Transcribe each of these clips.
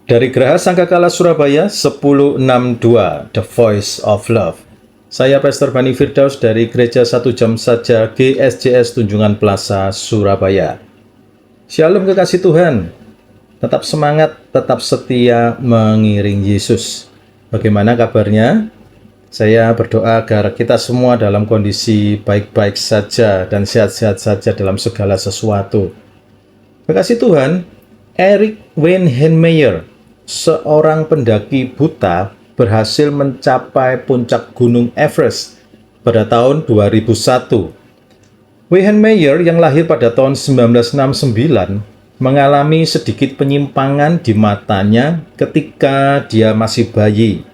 Dari Geraha Sangkakala Surabaya 1062 The Voice of Love. Saya Pastor Bani Firdaus dari Gereja 1 Jam Saja GSJS Tunjungan Plaza Surabaya. Shalom kekasih Tuhan. Tetap semangat, tetap setia mengiring Yesus. Bagaimana kabarnya? Saya berdoa agar kita semua dalam kondisi baik-baik saja dan sehat-sehat saja dalam segala sesuatu. Kekasih Tuhan, Erik Weihenmayer, seorang pendaki buta, berhasil mencapai puncak Gunung Everest pada tahun 2001. Weihenmayer yang lahir pada tahun 1969 mengalami sedikit penyimpangan di matanya ketika dia masih bayi.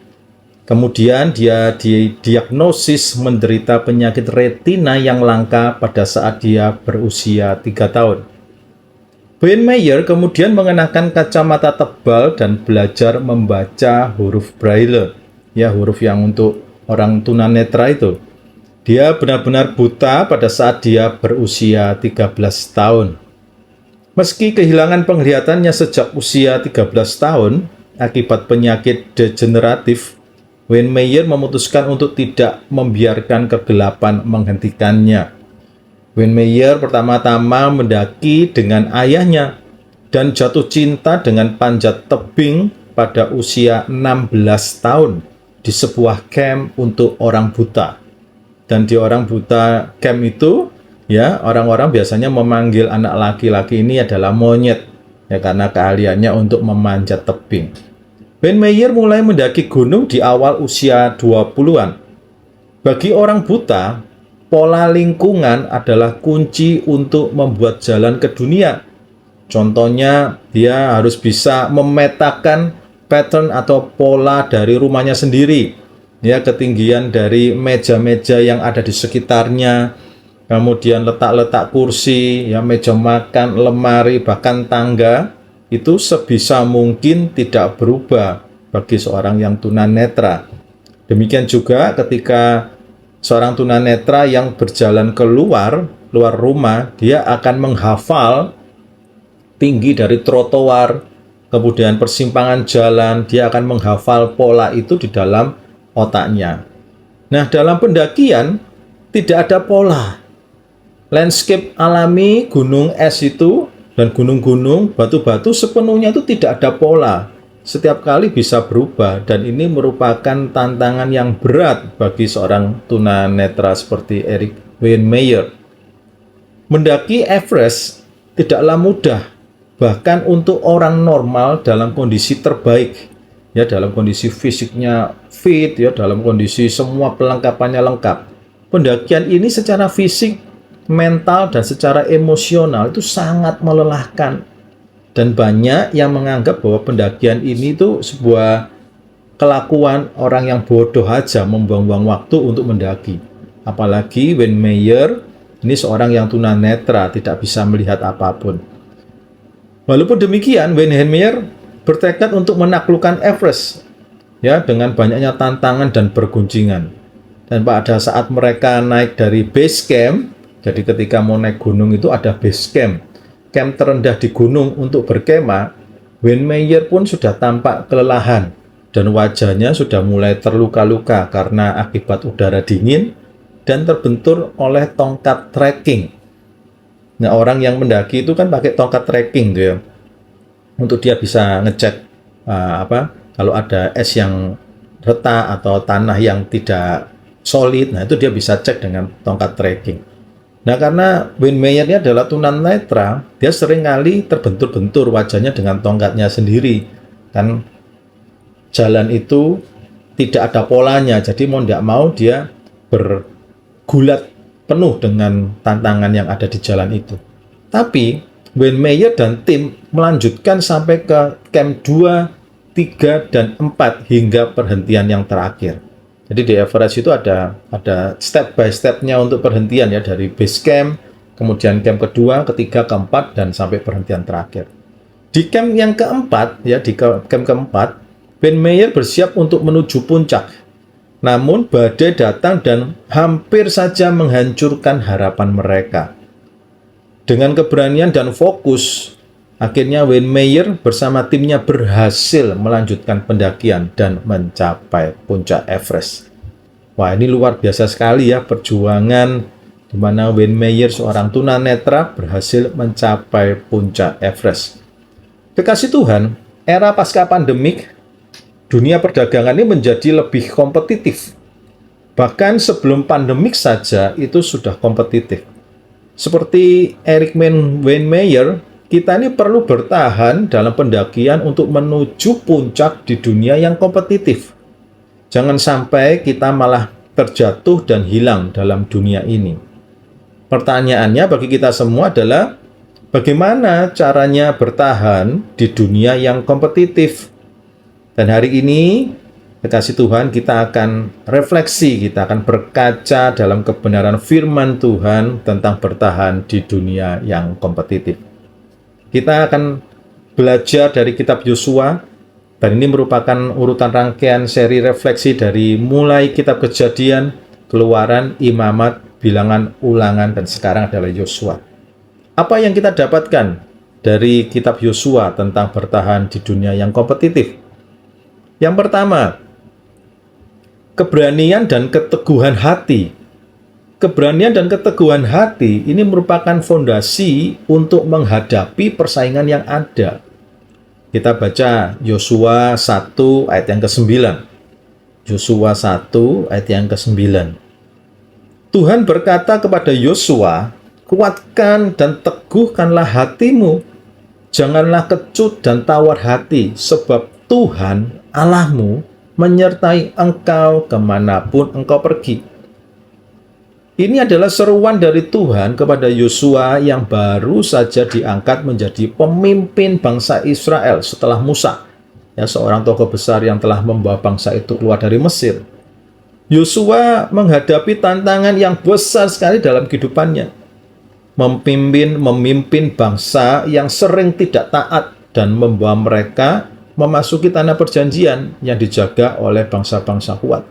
Kemudian dia didiagnosis menderita penyakit retina yang langka pada saat dia berusia 3 tahun. Weihenmayer kemudian mengenakan kacamata tebal dan belajar membaca huruf Braille, huruf yang untuk orang tunanetra itu. Dia benar-benar buta pada saat dia berusia 13 tahun. Meski kehilangan penglihatannya sejak usia 13 tahun akibat penyakit degeneratif, Weihenmayer memutuskan untuk tidak membiarkan kegelapan menghentikannya. Weihenmayer pertama-tama mendaki dengan ayahnya dan jatuh cinta dengan panjat tebing pada usia 16 tahun di sebuah camp untuk orang buta. Dan di orang buta camp itu, orang-orang biasanya memanggil anak laki-laki ini adalah monyet, karena keahliannya untuk memanjat tebing. Weihenmayer mulai mendaki gunung di awal usia 20-an. Bagi orang buta, pola lingkungan adalah kunci untuk membuat jalan ke dunia. Contohnya, dia harus bisa memetakan pattern atau pola dari rumahnya sendiri. Ketinggian dari meja-meja yang ada di sekitarnya, kemudian letak-letak kursi, meja makan, lemari, bahkan tangga, itu sebisa mungkin tidak berubah bagi seorang yang tunanetra. Demikian juga ketika seorang tunanetra yang berjalan keluar rumah, dia akan menghafal tinggi dari trotoar, kemudian persimpangan jalan, dia akan menghafal pola itu di dalam otaknya. Nah, dalam pendakian tidak ada pola. Landscape alami gunung es itu dan gunung-gunung, batu-batu sepenuhnya itu tidak ada pola. Setiap kali bisa berubah, dan ini merupakan tantangan yang berat bagi seorang tunanetra seperti Erik Weihenmayer. Mendaki Everest tidaklah mudah, bahkan untuk orang normal dalam kondisi terbaik, dalam kondisi fisiknya fit, dalam kondisi semua pelengkapannya lengkap. Pendakian ini secara fisik, mental, dan secara emosional itu sangat melelahkan. Dan banyak yang menganggap bahwa pendakian ini itu sebuah kelakuan orang yang bodoh aja, membuang-buang waktu untuk mendaki. Apalagi Weihenmayer ini seorang yang tunanetra, tidak bisa melihat apapun. Walaupun demikian, Weihenmayer bertekad untuk menaklukkan Everest, dengan banyaknya tantangan dan perguncingan. Dan pada saat mereka naik dari base camp, jadi ketika mau naik gunung itu ada base camp, camp terendah di gunung untuk berkemah, Weihenmayer pun sudah tampak kelelahan dan wajahnya sudah mulai terluka-luka karena akibat udara dingin dan terbentur oleh tongkat trekking. Nah, orang yang mendaki itu kan pakai tongkat trekking untuk dia bisa ngecek kalau ada es yang retak atau tanah yang tidak solid. Nah, itu dia bisa cek dengan tongkat trekking. Nah, karena Weihenmayer ini adalah tunanetra, dia seringkali terbentur-bentur wajahnya dengan tongkatnya sendiri. Kan jalan itu tidak ada polanya, jadi mau tidak mau dia bergulat penuh dengan tantangan yang ada di jalan itu. Tapi Weihenmayer dan tim melanjutkan sampai ke camp 2, 3, dan 4 hingga perhentian yang terakhir. Jadi di Everest itu ada step by step-nya untuk perhentian, dari base camp, kemudian camp kedua, ketiga, keempat, dan sampai perhentian terakhir. Di camp yang keempat, di camp keempat, Weihenmayer bersiap untuk menuju puncak. Namun badai datang dan hampir saja menghancurkan harapan mereka. Dengan keberanian dan fokus, Akhirnya Wayne Meyer bersama timnya berhasil melanjutkan pendakian dan mencapai puncak Everest. Wah, ini luar biasa sekali ya perjuangan di mana Wayne Meyer, seorang tunanetra, berhasil mencapai puncak Everest. Kekasih Tuhan, era pasca pandemik, dunia perdagangan ini menjadi lebih kompetitif. Bahkan sebelum pandemik saja itu sudah kompetitif. Seperti Wayne Meyer, kita ini perlu bertahan dalam pendakian untuk menuju puncak di dunia yang kompetitif. Jangan sampai kita malah terjatuh dan hilang dalam dunia ini. Pertanyaannya bagi kita semua adalah, bagaimana caranya bertahan di dunia yang kompetitif? Dan hari ini, kekasih Tuhan, kita akan refleksi, kita akan berkaca dalam kebenaran firman Tuhan tentang bertahan di dunia yang kompetitif. Kita akan belajar dari kitab Yosua, dan ini merupakan urutan rangkaian seri refleksi dari mulai kitab Kejadian, Keluaran, Imamat, Bilangan, Ulangan, dan sekarang adalah Yosua. Apa yang kita dapatkan dari kitab Yosua tentang bertahan di dunia yang kompetitif? Yang pertama, keberanian dan keteguhan hati. Keberanian dan keteguhan hati ini merupakan fondasi untuk menghadapi persaingan yang ada. Kita baca Yosua 1 ayat yang ke-9. Yosua 1 ayat yang ke-9. Tuhan berkata kepada Yosua, "Kuatkan dan teguhkanlah hatimu. Janganlah kecut dan tawar hati, sebab Tuhan Allahmu menyertai engkau kemanapun engkau pergi." Ini adalah seruan dari Tuhan kepada Yosua yang baru saja diangkat menjadi pemimpin bangsa Israel setelah Musa, ya, seorang tokoh besar yang telah membawa bangsa itu keluar dari Mesir. Yosua menghadapi tantangan yang besar sekali dalam kehidupannya. Memimpin bangsa yang sering tidak taat dan membawa mereka memasuki tanah perjanjian yang dijaga oleh bangsa-bangsa kuat.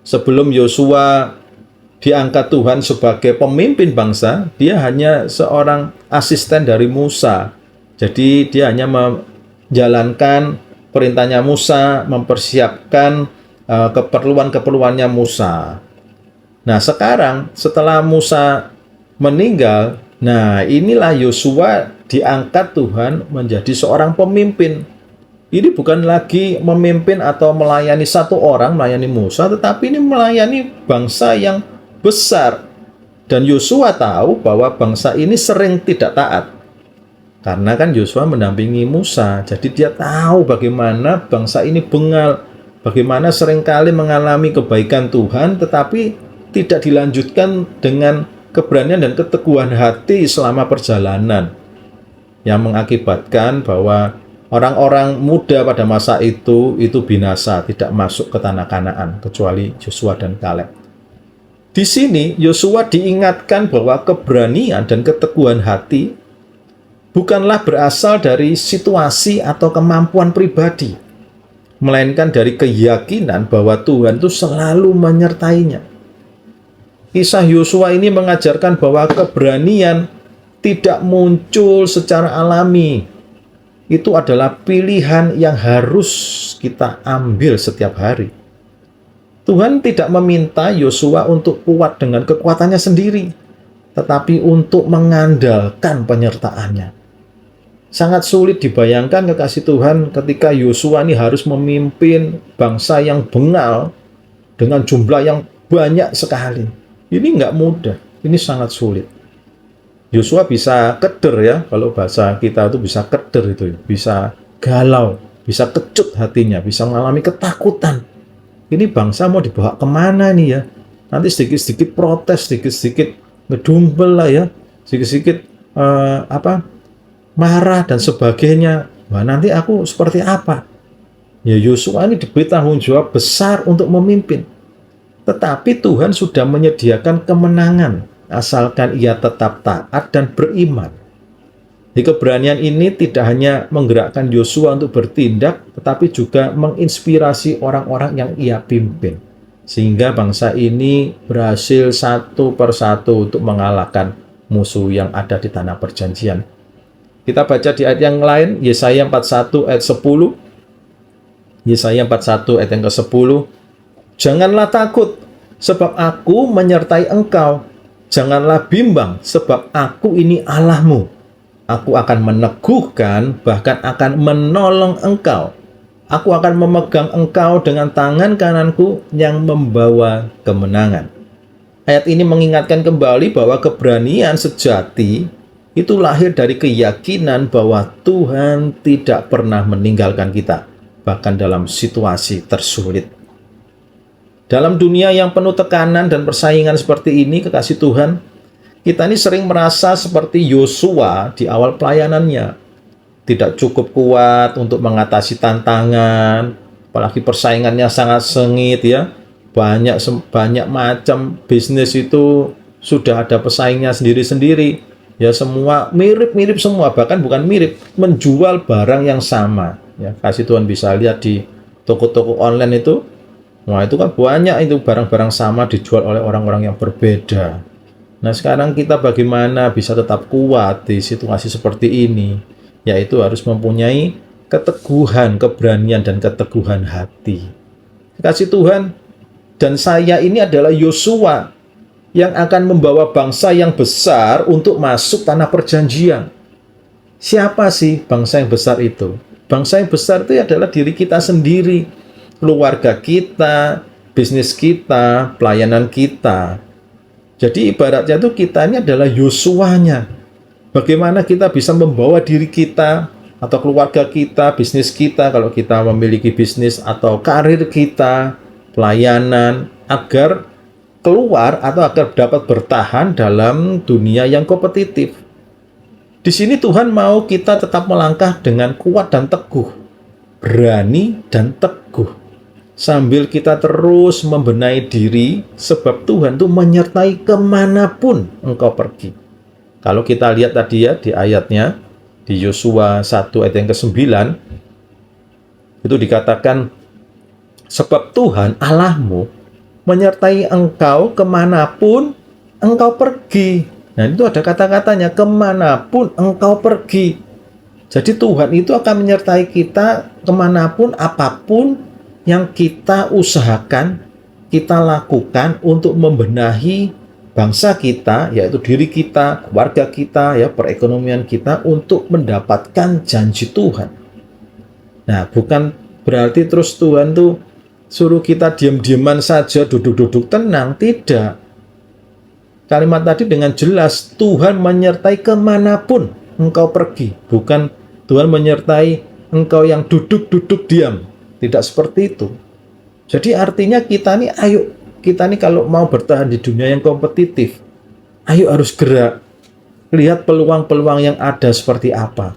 Sebelum Yosua diangkat Tuhan sebagai pemimpin bangsa, dia hanya seorang asisten dari Musa. Jadi dia hanya menjalankan perintahnya Musa, mempersiapkan keperluan-keperluannya Musa. Nah, sekarang setelah Musa meninggal, nah inilah Yosua diangkat Tuhan menjadi seorang pemimpin. Ini bukan lagi memimpin atau melayani satu orang, melayani Musa, tetapi ini melayani bangsa yang besar. Dan Yosua tahu bahwa bangsa ini sering tidak taat. Karena kan Yosua mendampingi Musa, jadi dia tahu bagaimana bangsa ini bengal, bagaimana seringkali mengalami kebaikan Tuhan, tetapi tidak dilanjutkan dengan keberanian dan keteguhan hati selama perjalanan, yang mengakibatkan bahwa orang-orang muda pada masa itu binasa, tidak masuk ke tanah Kanaan, kecuali Yosua dan Kaleb. Di sini Yosua diingatkan bahwa keberanian dan keteguhan hati bukanlah berasal dari situasi atau kemampuan pribadi, melainkan dari keyakinan bahwa Tuhan itu selalu menyertainya. Kisah Yosua ini mengajarkan bahwa keberanian tidak muncul secara alami. Itu adalah pilihan yang harus kita ambil setiap hari. Tuhan tidak meminta Yosua untuk kuat dengan kekuatannya sendiri, tetapi untuk mengandalkan penyertaannya. Sangat sulit dibayangkan, kekasih Tuhan, ketika Yosua ini harus memimpin bangsa yang bengal dengan jumlah yang banyak sekali. Ini nggak mudah, ini sangat sulit. Yosua bisa keder, ya, kalau bahasa kita itu bisa keder, itu bisa galau, bisa kecut hatinya, bisa mengalami ketakutan. Ini bangsa mau dibawa kemana nih, ya? Nanti sedikit-sedikit protes, sedikit-sedikit ngedumbel lah, ya, sedikit-sedikit marah dan sebagainya. Wah, nanti aku seperti apa? Ya, Yosua ini diberi tanggung jawab besar untuk memimpin. Tetapi Tuhan sudah menyediakan kemenangan asalkan ia tetap taat dan beriman. Di keberanian ini tidak hanya menggerakkan Yosua untuk bertindak, tetapi juga menginspirasi orang-orang yang ia pimpin. Sehingga bangsa ini berhasil satu persatu untuk mengalahkan musuh yang ada di tanah perjanjian. Kita baca di ayat yang lain, Yesaya 41 ayat 10. Yesaya 41 ayat yang ke-10. Janganlah takut, sebab aku menyertai engkau. Janganlah bimbang, sebab aku ini Allahmu. Aku akan meneguhkan, bahkan akan menolong engkau. Aku akan memegang engkau dengan tangan kananku yang membawa kemenangan. Ayat ini mengingatkan kembali bahwa keberanian sejati itu lahir dari keyakinan bahwa Tuhan tidak pernah meninggalkan kita, bahkan dalam situasi tersulit. Dalam dunia yang penuh tekanan dan persaingan seperti ini, kekasih Tuhan, kita ini sering merasa seperti Yosua di awal pelayanannya. Tidak cukup kuat untuk mengatasi tantangan, apalagi persaingannya sangat sengit ya. Banyak macam bisnis itu sudah ada pesaingnya sendiri-sendiri. Ya semua mirip-mirip semua, bahkan bukan mirip, menjual barang yang sama. Ya, kasih Tuhan bisa lihat di toko-toko online itu. Wah, itu kan banyak itu barang-barang sama dijual oleh orang-orang yang berbeda. Nah, sekarang kita bagaimana bisa tetap kuat di situasi seperti ini? Yaitu harus mempunyai keteguhan, keberanian, dan keteguhan hati. Kasih Tuhan, dan saya ini adalah Yosua yang akan membawa bangsa yang besar untuk masuk tanah perjanjian. Siapa sih bangsa yang besar itu? Bangsa yang besar itu adalah diri kita sendiri, keluarga kita, bisnis kita, pelayanan kita. Jadi ibaratnya itu kita ini adalah Yosuanya. Bagaimana kita bisa membawa diri kita atau keluarga kita, bisnis kita, kalau kita memiliki bisnis, atau karir kita, pelayanan, agar keluar atau agar dapat bertahan dalam dunia yang kompetitif. Di sini Tuhan mau kita tetap melangkah dengan kuat dan teguh, berani dan teguh, sambil kita terus membenahi diri, sebab Tuhan itu menyertai kemanapun engkau pergi. Kalau kita lihat tadi ya di ayatnya, di Yosua 1 ayat yang ke-9, itu dikatakan, sebab Tuhan Allahmu menyertai engkau kemanapun engkau pergi. Nah, itu ada kata-katanya, kemanapun engkau pergi. Jadi Tuhan itu akan menyertai kita kemanapun, apapun yang kita usahakan, kita lakukan untuk membenahi bangsa kita, yaitu diri kita, keluarga kita, ya, perekonomian kita, untuk mendapatkan janji Tuhan. Nah, bukan berarti terus Tuhan tuh suruh kita diam-diaman saja, duduk-duduk tenang, tidak. Kalimat tadi dengan jelas, Tuhan menyertai kemanapun engkau pergi, bukan Tuhan menyertai engkau yang duduk-duduk diam. Tidak seperti itu. Jadi artinya kita nih kalau mau bertahan di dunia yang kompetitif, ayo harus gerak. Lihat peluang-peluang yang ada seperti apa.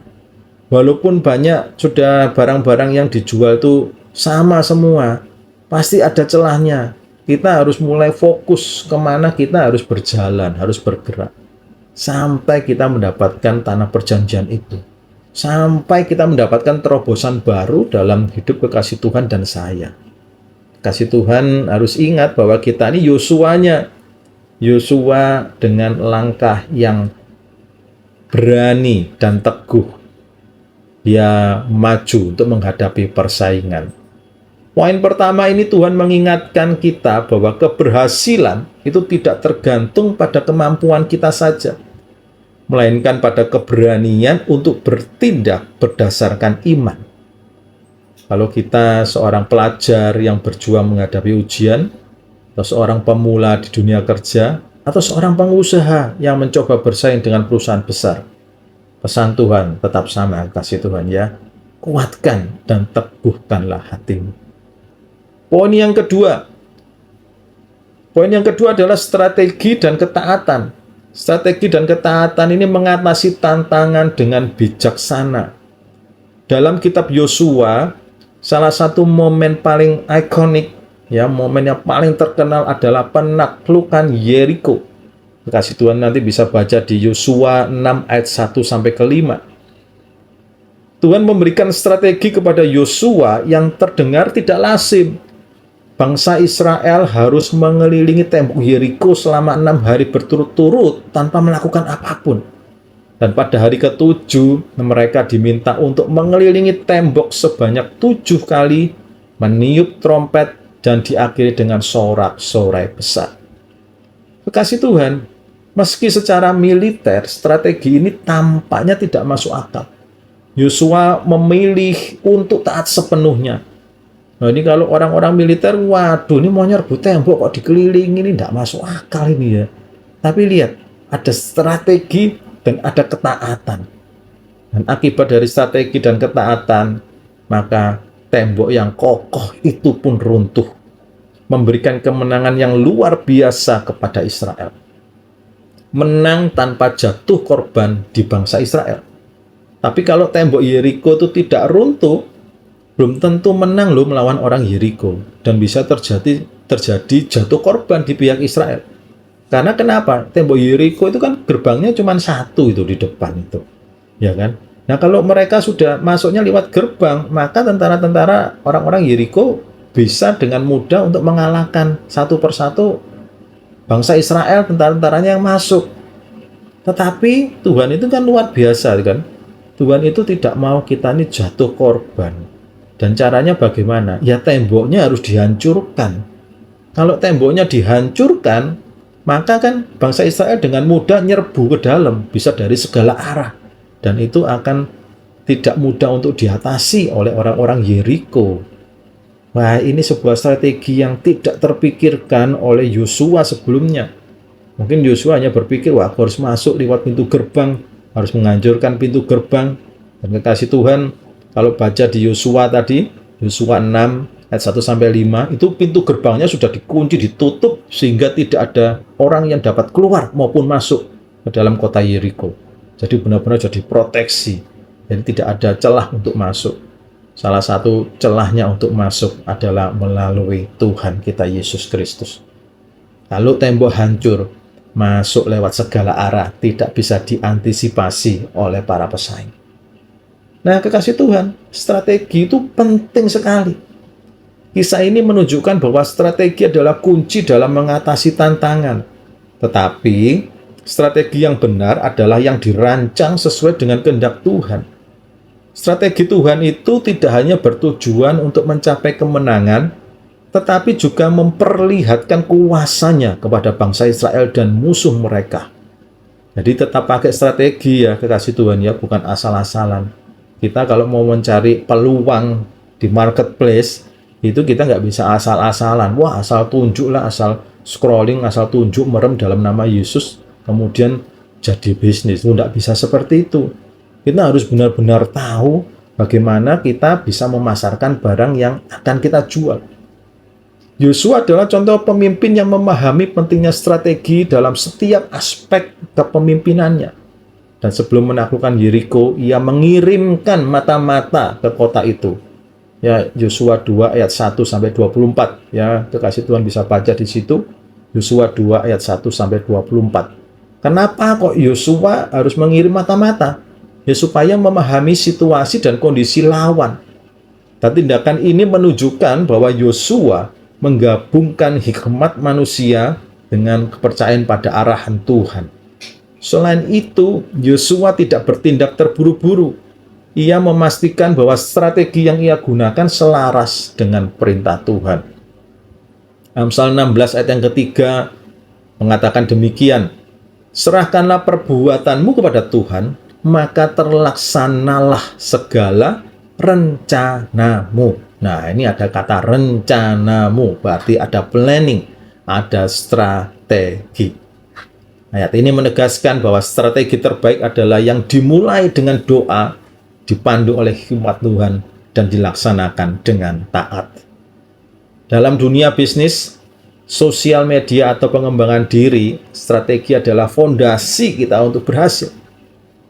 Walaupun banyak sudah barang-barang yang dijual itu sama semua, pasti ada celahnya. Kita harus mulai fokus kemana kita harus berjalan, harus bergerak. Sampai kita mendapatkan tanah perjanjian itu. Sampai kita mendapatkan terobosan baru dalam hidup kekasih Tuhan dan saya. Kasih Tuhan harus ingat bahwa kita ini Yosuanya. Yosua dengan langkah yang berani dan teguh. Dia maju untuk menghadapi persaingan. Poin pertama ini Tuhan mengingatkan kita bahwa keberhasilan itu tidak tergantung pada kemampuan kita saja, melainkan pada keberanian untuk bertindak berdasarkan iman. Kalau kita seorang pelajar yang berjuang menghadapi ujian, atau seorang pemula di dunia kerja, atau seorang pengusaha yang mencoba bersaing dengan perusahaan besar, pesan Tuhan tetap sama, kasih Tuhan ya, kuatkan dan teguhkanlah hatimu. Poin yang kedua adalah strategi dan ketaatan. Strategi dan ketaatan ini mengatasi tantangan dengan bijaksana. Dalam kitab Yosua, salah satu momen paling ikonik, ya, momen yang paling terkenal adalah penaklukan Yeriko. Kasih Tuhan nanti bisa baca di Yosua 6 ayat 1 sampai ke 5. Tuhan memberikan strategi kepada Yosua yang terdengar tidak lazim. Bangsa Israel harus mengelilingi tembok Yeriko selama 6 hari berturut-turut tanpa melakukan apapun. Dan pada hari ke-7, mereka diminta untuk mengelilingi tembok sebanyak 7 kali, meniup trompet, dan diakhiri dengan sorak-sorai besar. Kekasih Tuhan, meski secara militer, strategi ini tampaknya tidak masuk akal. Yosua memilih untuk taat sepenuhnya. Nah ini kalau orang-orang militer, waduh ini mau nyerbu tembok kok dikelilingi, ini tidak masuk akal ini ya. Tapi lihat, ada strategi dan ada ketaatan. Dan akibat dari strategi dan ketaatan, maka tembok yang kokoh itu pun runtuh, memberikan kemenangan yang luar biasa kepada Israel. Menang tanpa jatuh korban di bangsa Israel. Tapi kalau tembok Yeriko itu tidak runtuh, belum tentu menang loh melawan orang Yeriko, dan bisa terjadi jatuh korban di pihak Israel. Karena kenapa? Tembok Yeriko itu kan gerbangnya cuma satu itu di depan itu, ya kan? Nah kalau mereka sudah masuknya lewat gerbang, maka tentara-tentara orang-orang Yeriko bisa dengan mudah untuk mengalahkan satu persatu bangsa Israel, tentara-tentaranya yang masuk. Tetapi Tuhan itu kan luar biasa kan? Tuhan itu tidak mau kita ini jatuh korban. Dan caranya bagaimana? Ya temboknya harus dihancurkan. Kalau temboknya dihancurkan, maka kan bangsa Israel dengan mudah nyerbu ke dalam, bisa dari segala arah. Dan itu akan tidak mudah untuk diatasi oleh orang-orang Yeriko. Wah, ini sebuah strategi yang tidak terpikirkan oleh Yosua sebelumnya. Mungkin Yosua hanya berpikir, wah aku harus masuk lewat pintu gerbang, harus menghancurkan pintu gerbang. Dan kekasih Tuhan, kalau baca di Yosua tadi, Yosua 6 ayat 1-5, itu pintu gerbangnya sudah dikunci, ditutup, sehingga tidak ada orang yang dapat keluar maupun masuk ke dalam kota Yeriko. Jadi benar-benar jadi proteksi. Jadi tidak ada celah untuk masuk. Salah satu celahnya untuk masuk adalah melalui Tuhan kita Yesus Kristus. Kalau tembok hancur, masuk lewat segala arah, tidak bisa diantisipasi oleh para pesaing. Nah, kekasih Tuhan, strategi itu penting sekali. Kisah ini menunjukkan bahwa strategi adalah kunci dalam mengatasi tantangan. Tetapi, strategi yang benar adalah yang dirancang sesuai dengan kehendak Tuhan. Strategi Tuhan itu tidak hanya bertujuan untuk mencapai kemenangan, tetapi juga memperlihatkan kuasanya kepada bangsa Israel dan musuh mereka. Jadi tetap pakai strategi ya, kekasih Tuhan ya, bukan asal-asalan. Kita kalau mau mencari peluang di marketplace, itu kita nggak bisa asal-asalan. Wah, asal tunjuk lah, asal scrolling, asal tunjuk, merem dalam nama Yesus, kemudian jadi bisnis. Nggak bisa seperti itu. Kita harus benar-benar tahu bagaimana kita bisa memasarkan barang yang akan kita jual. Yosua adalah contoh pemimpin yang memahami pentingnya strategi dalam setiap aspek kepemimpinannya. Dan sebelum menaklukkan Yeriko, ia mengirimkan mata-mata ke kota itu. Ya, Yosua 2 ayat 1-24. Ya, kekasih Tuhan bisa baca di situ. Yosua 2 ayat 1-24. Kenapa kok Yosua harus mengirim mata-mata? Ya, supaya memahami situasi dan kondisi lawan. Dan tindakan ini menunjukkan bahwa Yosua menggabungkan hikmat manusia dengan kepercayaan pada arahan Tuhan. Selain itu, Yosua tidak bertindak terburu-buru. Ia memastikan bahwa strategi yang ia gunakan selaras dengan perintah Tuhan. Amsal 16 ayat yang ketiga mengatakan demikian, serahkanlah perbuatanmu kepada Tuhan, maka terlaksanalah segala rencanamu. Nah, ini ada kata rencanamu, berarti ada planning, ada strategi. Ayat ini menegaskan bahwa strategi terbaik adalah yang dimulai dengan doa, dipandu oleh hikmat Tuhan, dan dilaksanakan dengan taat. Dalam dunia bisnis, sosial media atau pengembangan diri, strategi adalah fondasi kita untuk berhasil.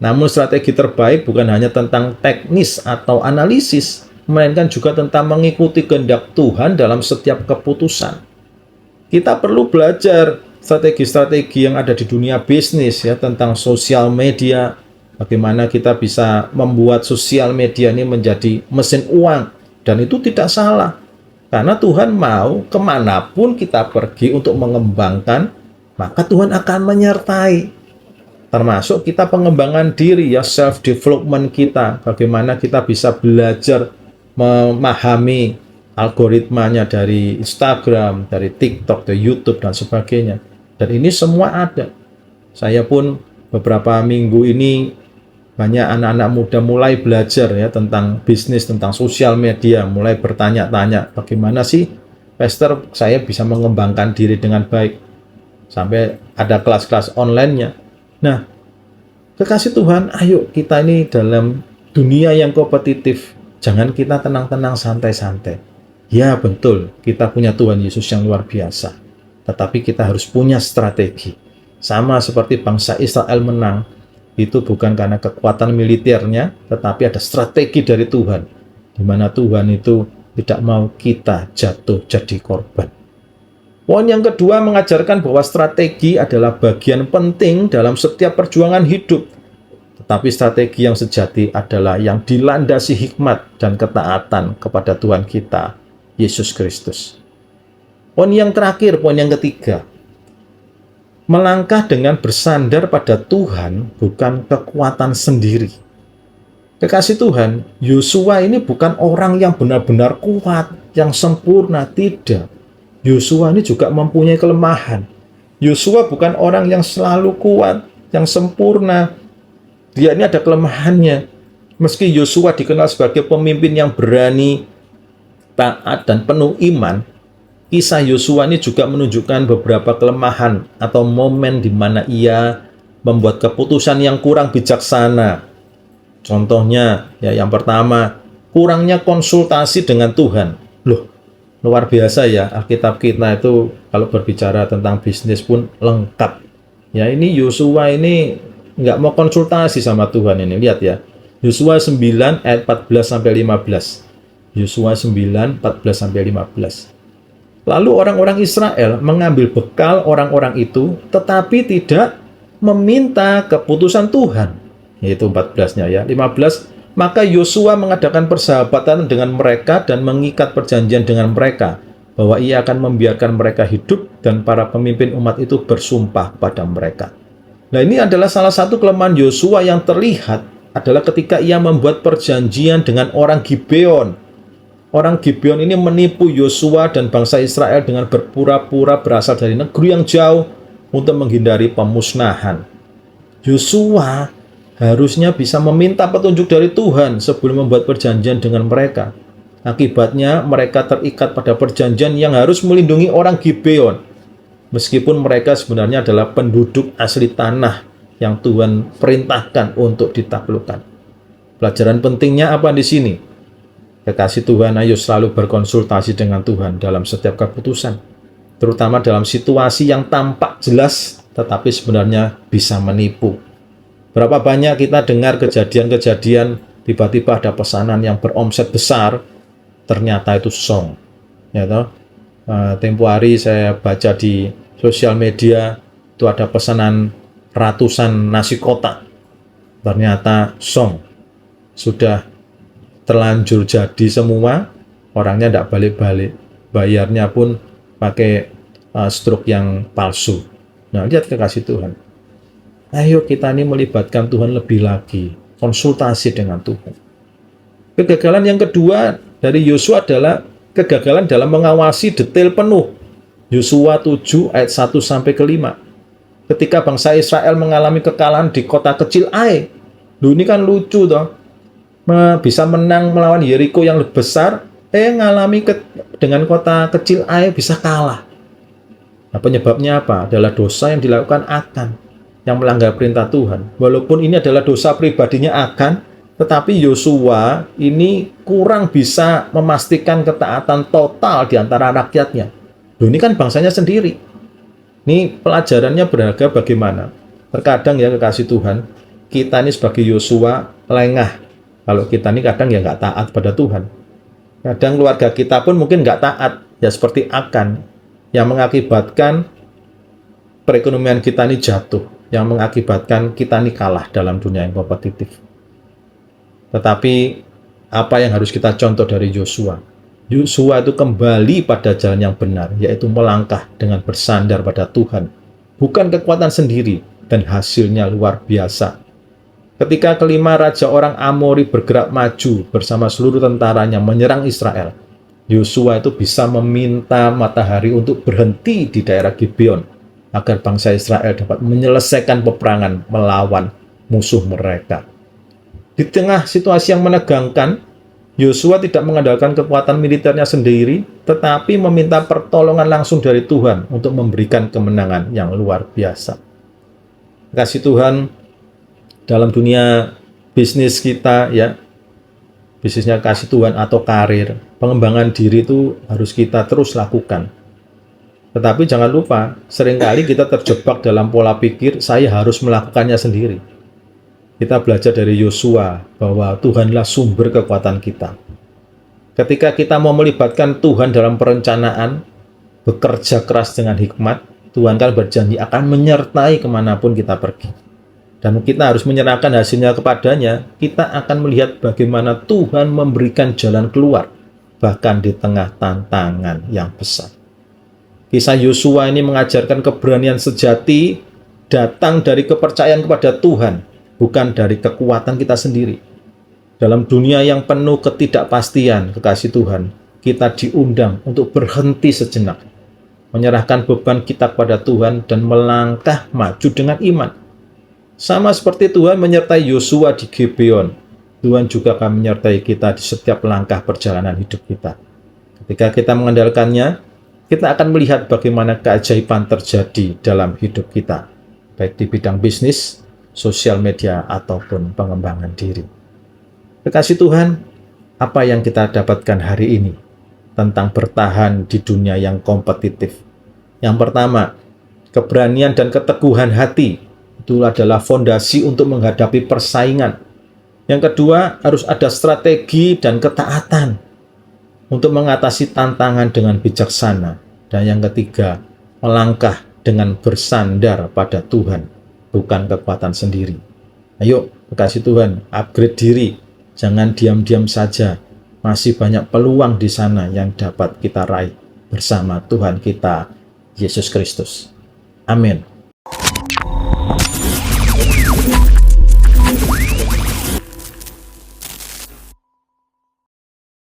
Namun strategi terbaik bukan hanya tentang teknis atau analisis, melainkan juga tentang mengikuti kehendak Tuhan dalam setiap keputusan. Kita perlu belajar strategi-strategi yang ada di dunia bisnis ya, tentang sosial media, bagaimana kita bisa membuat sosial media ini menjadi mesin uang, dan itu tidak salah karena Tuhan mau kemanapun kita pergi untuk mengembangkan, maka Tuhan akan menyertai. Termasuk kita pengembangan diri ya, self development kita, bagaimana kita bisa belajar memahami algoritmanya dari Instagram, dari TikTok, dari YouTube dan sebagainya. Dan ini semua ada. Saya pun beberapa minggu ini banyak anak-anak muda mulai belajar ya tentang bisnis, tentang sosial media, mulai bertanya-tanya bagaimana sih Pastor saya bisa mengembangkan diri dengan baik, sampai ada kelas-kelas online-nya. Nah, kekasih Tuhan, ayo kita ini dalam dunia yang kompetitif, jangan kita tenang-tenang, santai-santai. Ya betul, kita punya Tuhan Yesus yang luar biasa, tetapi kita harus punya strategi. Sama seperti bangsa Israel menang, itu bukan karena kekuatan militernya, tetapi ada strategi dari Tuhan, di mana Tuhan itu tidak mau kita jatuh jadi korban. Poin yang kedua mengajarkan bahwa strategi adalah bagian penting dalam setiap perjuangan hidup. Tetapi strategi yang sejati adalah yang dilandasi hikmat dan ketaatan kepada Tuhan kita, Yesus Kristus. Poin yang terakhir, poin yang ketiga. Melangkah dengan bersandar pada Tuhan bukan kekuatan sendiri. Kekasih Tuhan, Yosua ini bukan orang yang benar-benar kuat, yang sempurna, tidak. Yosua ini juga mempunyai kelemahan. Yosua bukan orang yang selalu kuat, yang sempurna. Dia ini ada kelemahannya. Meski Yosua dikenal sebagai pemimpin yang berani, taat, dan penuh iman, kisah Yosua ini juga menunjukkan beberapa kelemahan atau momen di mana ia membuat keputusan yang kurang bijaksana. Contohnya, ya yang pertama, kurangnya konsultasi dengan Tuhan. Loh, luar biasa ya, Alkitab kita itu kalau berbicara tentang bisnis pun lengkap. Ya ini Yosua ini nggak mau konsultasi sama Tuhan ini. Lihat ya, Yosua 9 ayat 14-15. Yosua 9, 14-15. Lalu orang-orang Israel mengambil bekal orang-orang itu, tetapi tidak meminta keputusan Tuhan. Yaitu 14-nya ya. 15, maka Yosua mengadakan persahabatan dengan mereka dan mengikat perjanjian dengan mereka, bahwa ia akan membiarkan mereka hidup dan para pemimpin umat itu bersumpah pada mereka. Nah ini adalah salah satu kelemahan Yosua yang terlihat adalah ketika ia membuat perjanjian dengan orang Gibeon. Orang Gibeon ini menipu Yosua dan bangsa Israel dengan berpura-pura berasal dari negeri yang jauh untuk menghindari pemusnahan. Yosua harusnya bisa meminta petunjuk dari Tuhan sebelum membuat perjanjian dengan mereka. Akibatnya mereka terikat pada perjanjian yang harus melindungi orang Gibeon, meskipun mereka sebenarnya adalah penduduk asli tanah yang Tuhan perintahkan untuk ditaklukkan. Pelajaran pentingnya apa di sini? Kekasih Tuhan, ayo selalu berkonsultasi dengan Tuhan dalam setiap keputusan, terutama dalam situasi yang tampak jelas tetapi sebenarnya bisa menipu. Berapa banyak kita dengar kejadian-kejadian tiba-tiba ada pesanan yang beromset besar, ternyata itu song. Ya toh? Tempo hari saya baca di sosial media itu ada pesanan ratusan nasi kotak, ternyata song. Sudah terlanjur jadi semua, orangnya tidak balik-balik, bayarnya pun pakai struk yang palsu. Nah lihat kekasih Tuhan, ayo kita ini melibatkan Tuhan lebih lagi, konsultasi dengan Tuhan. Kegagalan yang kedua dari Yosua adalah kegagalan dalam mengawasi detail penuh. Yosua 7 ayat 1-5. Ketika bangsa Israel mengalami kekalahan di kota kecil Ai. Ini kan lucu toh. Bisa menang melawan Yeriko yang lebih besar, ngalami dengan kota kecil Ai bisa kalah. Nah, penyebabnya apa? Adalah dosa yang dilakukan Akan, yang melanggar perintah Tuhan. Walaupun ini adalah dosa pribadinya Akan, tetapi Yosua ini kurang bisa memastikan ketaatan total di antara rakyatnya. Ini kan bangsanya sendiri. Ini pelajarannya berharga bagaimana? Terkadang ya kekasih Tuhan, kita ini sebagai Yosua lengah. Kalau kita ini kadang ya nggak taat pada Tuhan. Kadang keluarga kita pun mungkin nggak taat, ya seperti Akan, yang mengakibatkan perekonomian kita ini jatuh, yang mengakibatkan kita ini kalah dalam dunia yang kompetitif. Tetapi apa yang harus kita contoh dari Yosua? Yosua itu kembali pada jalan yang benar, yaitu melangkah dengan bersandar pada Tuhan. Bukan kekuatan sendiri, dan hasilnya luar biasa. Ketika kelima raja orang Amori bergerak maju bersama seluruh tentaranya menyerang Israel, Yosua itu bisa meminta matahari untuk berhenti di daerah Gibeon agar bangsa Israel dapat menyelesaikan peperangan melawan musuh mereka. Di tengah situasi yang menegangkan, Yosua tidak mengandalkan kekuatan militernya sendiri, tetapi meminta pertolongan langsung dari Tuhan untuk memberikan kemenangan yang luar biasa. Kasih Tuhan, dalam dunia bisnis kita, ya, bisnisnya kasih Tuhan atau karir, pengembangan diri itu harus kita terus lakukan. Tetapi jangan lupa, seringkali kita terjebak dalam pola pikir, saya harus melakukannya sendiri. Kita belajar dari Yosua bahwa Tuhanlah sumber kekuatan kita. Ketika kita mau melibatkan Tuhan dalam perencanaan, bekerja keras dengan hikmat, Tuhan kan berjanji akan menyertai kemanapun kita pergi. Dan kita harus menyerahkan hasilnya kepadanya, kita akan melihat bagaimana Tuhan memberikan jalan keluar, bahkan di tengah tantangan yang besar. Kisah Yosua ini mengajarkan keberanian sejati datang dari kepercayaan kepada Tuhan, bukan dari kekuatan kita sendiri. Dalam dunia yang penuh ketidakpastian, kekasih Tuhan, kita diundang untuk berhenti sejenak, menyerahkan beban kita kepada Tuhan dan melangkah maju dengan iman. Sama seperti Tuhan menyertai Yosua di Gibeon, Tuhan juga akan menyertai kita di setiap langkah perjalanan hidup kita. Ketika kita mengandalkannya, kita akan melihat bagaimana keajaiban terjadi dalam hidup kita, baik di bidang bisnis, sosial media, ataupun pengembangan diri. Kekasih Tuhan, apa yang kita dapatkan hari ini tentang bertahan di dunia yang kompetitif? Yang pertama, keberanian dan keteguhan hati itu adalah fondasi untuk menghadapi persaingan. Yang kedua, harus ada strategi dan ketaatan untuk mengatasi tantangan dengan bijaksana. Dan yang ketiga, melangkah dengan bersandar pada Tuhan, bukan kekuatan sendiri. Ayo, kekasih Tuhan, upgrade diri. Jangan diam-diam saja. Masih banyak peluang di sana yang dapat kita raih bersama Tuhan kita, Yesus Kristus. Amin.